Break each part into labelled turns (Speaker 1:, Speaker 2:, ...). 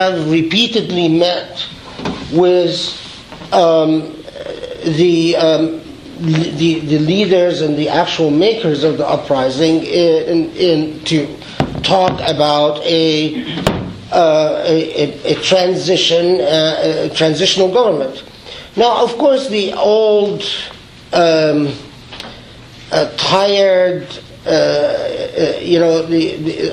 Speaker 1: have repeatedly met with the leaders and the actual makers of the uprising in to talk about a transitional government. Now, of course, the old tired.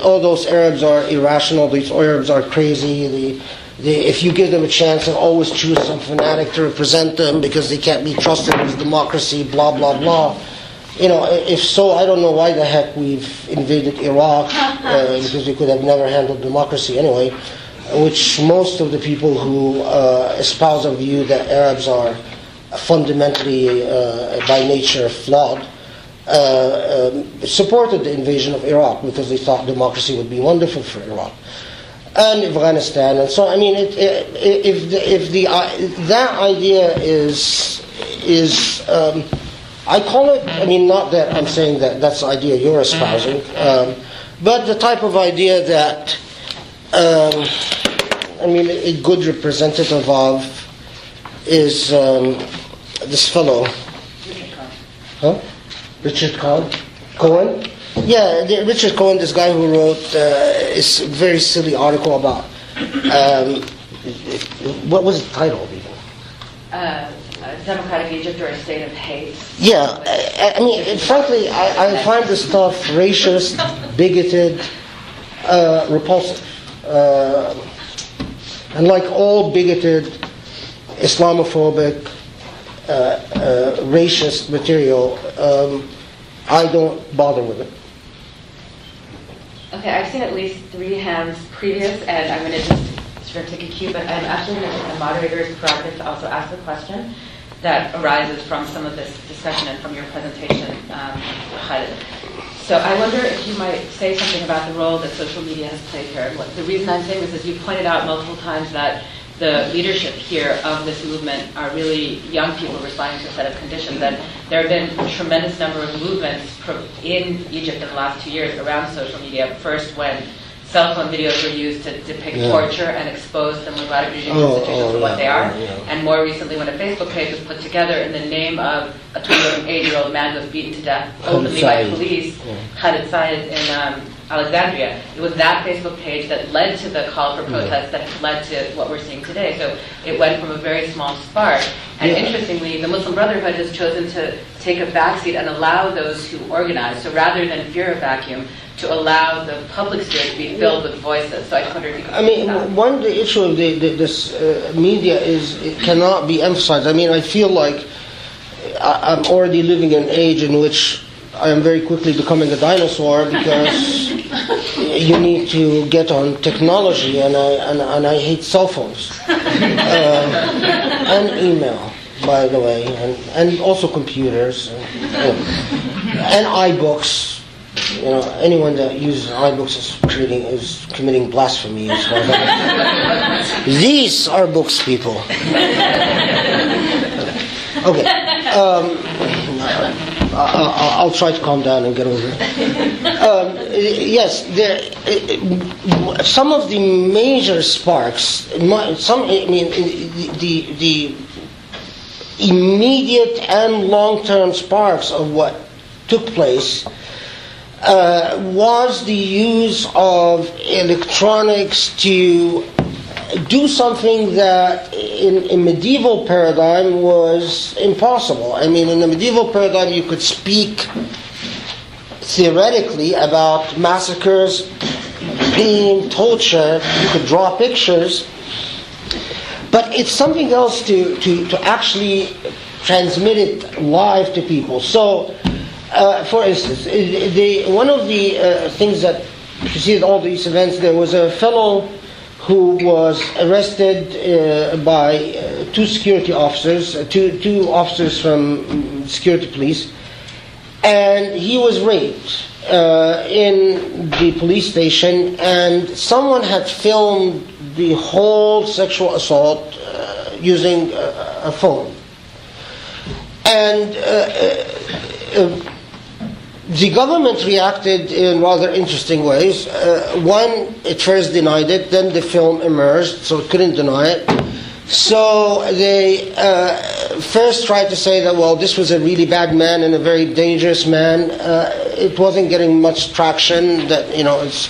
Speaker 1: All those Arabs are irrational. These Arabs are crazy. If you give them a chance, they'll always choose some fanatic to represent them because they can't be trusted with democracy. Blah blah blah. If so, I don't know why the heck we've invaded Iraq because we could have never handled democracy anyway. Which most of the people who espouse a view that Arabs are fundamentally, by nature, flawed. Supported the invasion of Iraq because they thought democracy would be wonderful for Iraq and Afghanistan, and so I mean, that idea is I call it. I mean, not that I'm saying that that's the idea you're espousing, but the type of idea that a good representative of is this fellow, huh? Richard Cohen? Yeah, Richard Cohen, this guy who wrote this very silly article about, what was the title even?
Speaker 2: Democratic Egypt or a state of hate.
Speaker 1: Yeah, frankly, I find this stuff racist, bigoted, repulsive. And like all bigoted, Islamophobic, racist material, I don't bother with it.
Speaker 2: Okay, I've seen at least 3 hands previous, and I'm going to just sort of take a cue, but I'm actually going to take the moderator's prerogative to also ask a question that arises from some of this discussion and from your presentation, Khaled. So I wonder if you might say something about the role that social media has played here. The reason I'm saying this is you pointed out multiple times that the leadership here of this movement are really young people responding to a set of conditions. And there have been a tremendous number of movements in Egypt in the last 2 years around social media. First, when cell phone videos were used to depict torture and expose the democratic regime institutions for what they are. And more recently, when a Facebook page was put together in the name of a 28-year-old man who was beaten to death openly by police, Khaled Said in Alexandria. It was that Facebook page that led to the call for protests that has led to what we're seeing today. So it went from a very small spark. And interestingly, the Muslim Brotherhood has chosen to take a backseat and allow those who organize. So rather than fear a vacuum, to allow the public sphere to be filled with voices. So I just wonder if you could
Speaker 1: the issue of this media is it cannot be emphasized. I feel like I'm already living in an age in which I am very quickly becoming a dinosaur because you need to get on technology, and I hate cell phones and email, by the way, and also computers and iBooks. Anyone that uses iBooks is committing blasphemy. These are books, people. Okay. I'll try to calm down and get over it. Yes, some of the major sparks, the immediate and long-term sparks of what took place was the use of electronics to do something that in a medieval paradigm was impossible. In the medieval paradigm you could speak theoretically about massacres, pain, torture, you could draw pictures, but it's something else to actually transmit it live to people. So, for instance, one of the things that preceded all these events, there was a fellow who was arrested by 2 security officers, two officers from security police, and he was raped in the police station, and someone had filmed the whole sexual assault using a phone. And The government reacted in rather interesting ways. One, it first denied it, then the film emerged, so it couldn't deny it. So they first tried to say that, well, this was a really bad man and a very dangerous man. It wasn't getting much traction. That, it's,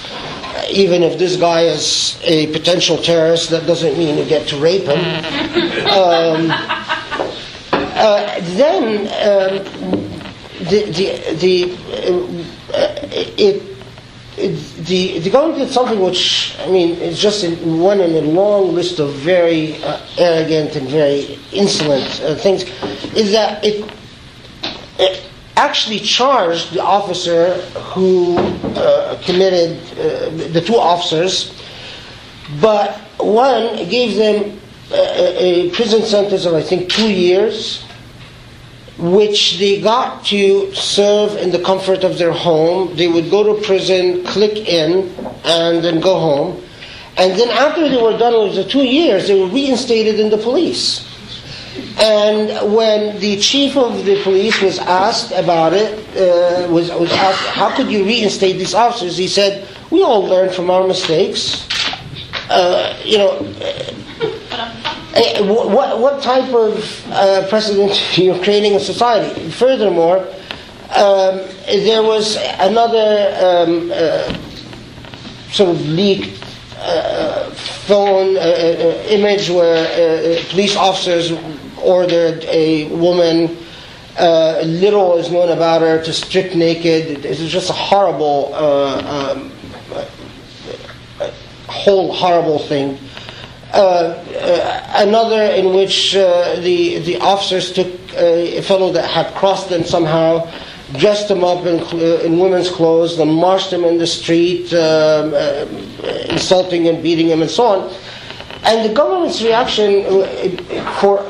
Speaker 1: even if this guy is a potential terrorist, that doesn't mean you get to rape him. The government did something which, is just one in a long list of very arrogant and very insolent things, is that it actually charged the officer who committed, the two officers, but one gave them a prison sentence of, I think, 2 years, which they got to serve in the comfort of their home. They would go to prison, click in, and then go home. And then after they were done with the 2 years, they were reinstated in the police. And when the chief of the police was asked about it, was asked, how could you reinstate these officers? He said, we all learn from our mistakes. What type of precedent you're creating in society? Furthermore, there was another sort of leaked phone image where police officers ordered a woman, little is known about her, to strip naked. It was just a horrible, whole horrible thing. Another in which the officers took a fellow that had crossed them somehow, dressed him up in women's clothes, and marched him in the street, insulting and beating him and so on. And the government's reaction for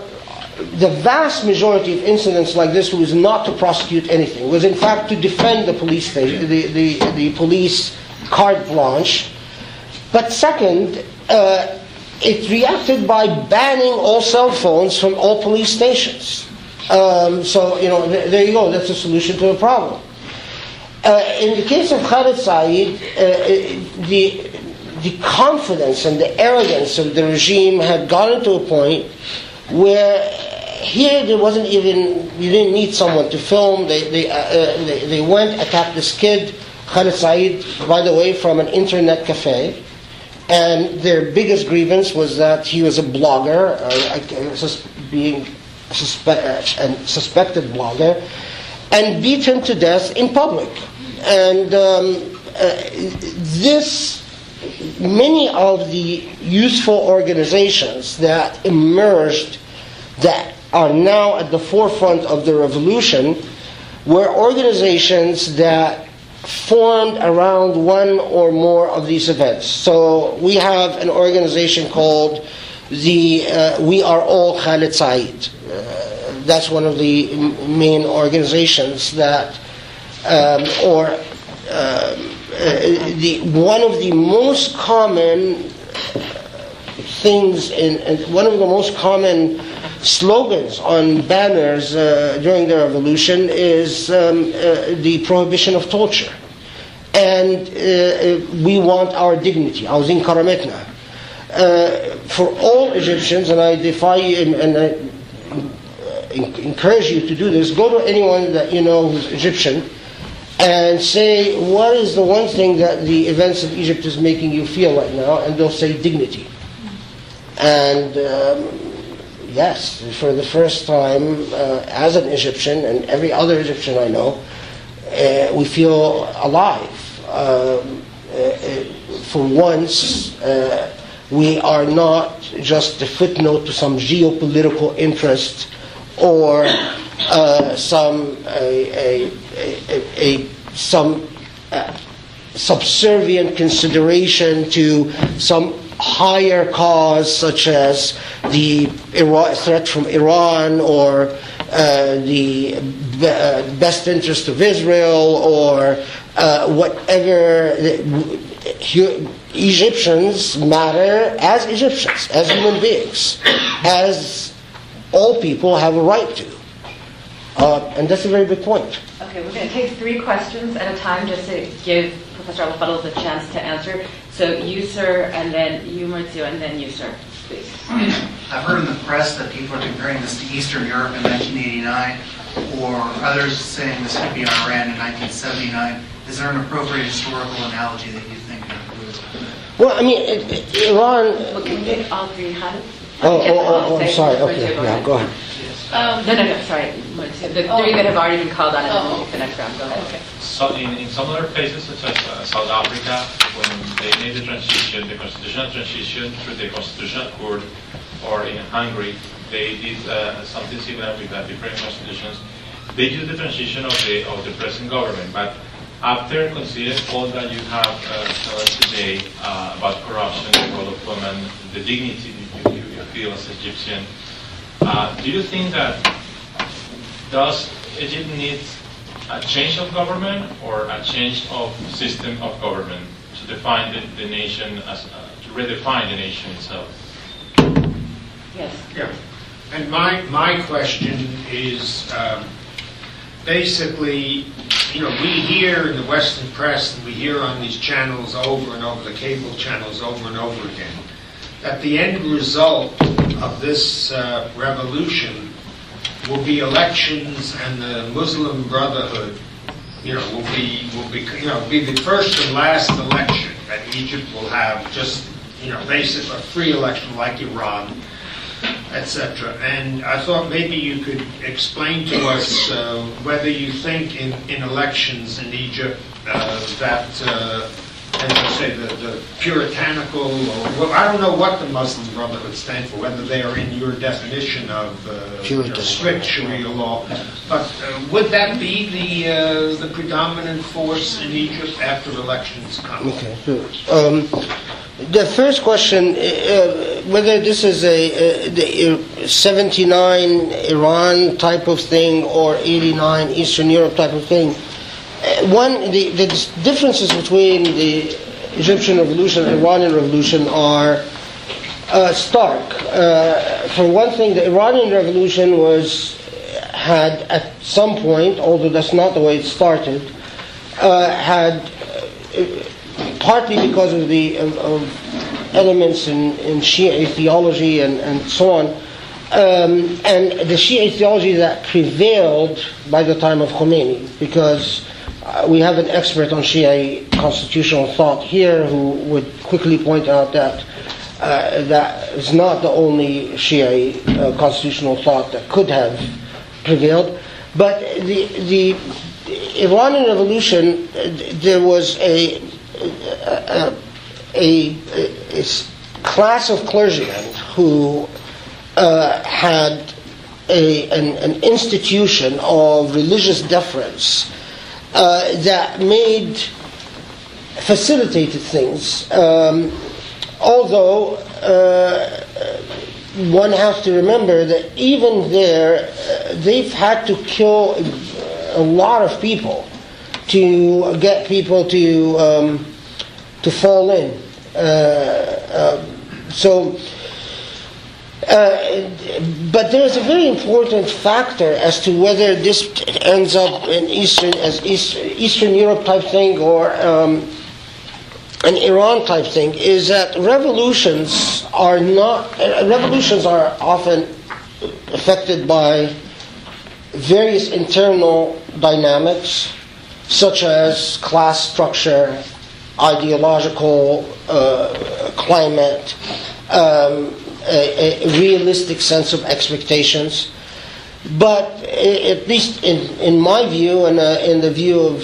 Speaker 1: the vast majority of incidents like this was not to prosecute anything, was in fact to defend the police station, the police carte blanche. But second, it reacted by banning all cell phones from all police stations. So, there you go, that's a solution to the problem. In the case of Khaled Said, the confidence and the arrogance of the regime had gotten to a point where here there wasn't even, you didn't need someone to film. They went, attacked this kid, Khaled Said, by the way, from an internet cafe. And their biggest grievance was that he was a blogger, being suspected blogger, and beat him to death in public. And many of the useful organizations that emerged, that are now at the forefront of the revolution, were organizations that formed around one or more of these events. So we have an organization called the We Are All Khaled Said. That's one of the main organizations that, one of the most common things one of the most common slogans on banners during the revolution is the prohibition of torture. And we want our dignity. Awzin karametna. For all Egyptians, and I defy you and I encourage you to do this, go to anyone that you know who's Egyptian and say, what is the one thing that the events of Egypt is making you feel right now? And they'll say dignity. And yes, for the first time, as an Egyptian and every other Egyptian I know, we feel alive. For once, we are not just a footnote to some geopolitical interest or some subservient consideration to some higher cause, such as the threat from Iran or the best interest of Israel or whatever. Egyptians matter as Egyptians, as human beings, as all people have a right to. And that's a very good point.
Speaker 2: Okay, we're going to take 3 questions at a time just to give Professor Al Fadl the chance to answer. So you, sir, and then you, Maurizio, and then you, sir, please.
Speaker 3: I've heard in the press that people are comparing this to Eastern Europe in 1989, or others saying this could be Iran in 1979. Is there an appropriate historical analogy that you think would?
Speaker 1: Well, I mean, Iran...
Speaker 2: Well, can we take all 3, Khaled?
Speaker 1: I'm sorry. Okay, yeah, go ahead.
Speaker 2: No, sorry. The 3 that have already been called on and then we'll take the next round. Go ahead. Okay.
Speaker 4: So in some other places, such as South Africa, when they made the transition, the constitutional transition through the constitutional court, or in Hungary, they did something similar with different constitutions. They used the transition of the present government, but after considering all that you have told today about corruption, the role of women, the dignity you feel as Egyptian, do you think that does Egypt need a change of government or a change of system of government to define the nation to redefine the nation itself?
Speaker 2: Yes.
Speaker 5: Yeah. And my question is basically, we hear in the Western press and we hear on these channels over and over, the cable channels over and over again, that the end result of this revolution will be elections, and the Muslim Brotherhood, will be the first and last election that Egypt will have, just basically a free election like Iran, etc. And I thought maybe you could explain to us whether you think in elections in Egypt that, as I say, the puritanical, or I don't know what the Muslim Brotherhood stand for, whether they are in your definition of strict Sharia law, but would that be the predominant force in Egypt after elections come?
Speaker 1: Okay, sure. The first question, whether this is the 79 Iran type of thing or 89 Eastern Europe type of thing, the differences between the Egyptian Revolution and Iranian Revolution are stark. For one thing, the Iranian Revolution had at some point, although that's not the way it started, had partly because of the elements in Shi'a theology and so on, and the Shi'a theology that prevailed by the time of Khomeini, because we have an expert on Shi'a constitutional thought here who would quickly point out that that is not the only Shi'a constitutional thought that could have prevailed. But the Iranian Revolution, there was a class of clergymen who had an institution of religious deference that facilitated things. Although one has to remember that even there, they've had to kill a lot of people to get people to fall in. But there's a very important factor as to whether this ends up in Eastern Europe type thing or an Iran type thing, is that revolutions are often affected by various internal dynamics, such as class structure, ideological climate, a realistic sense of expectations. But at least in my view, and in the view of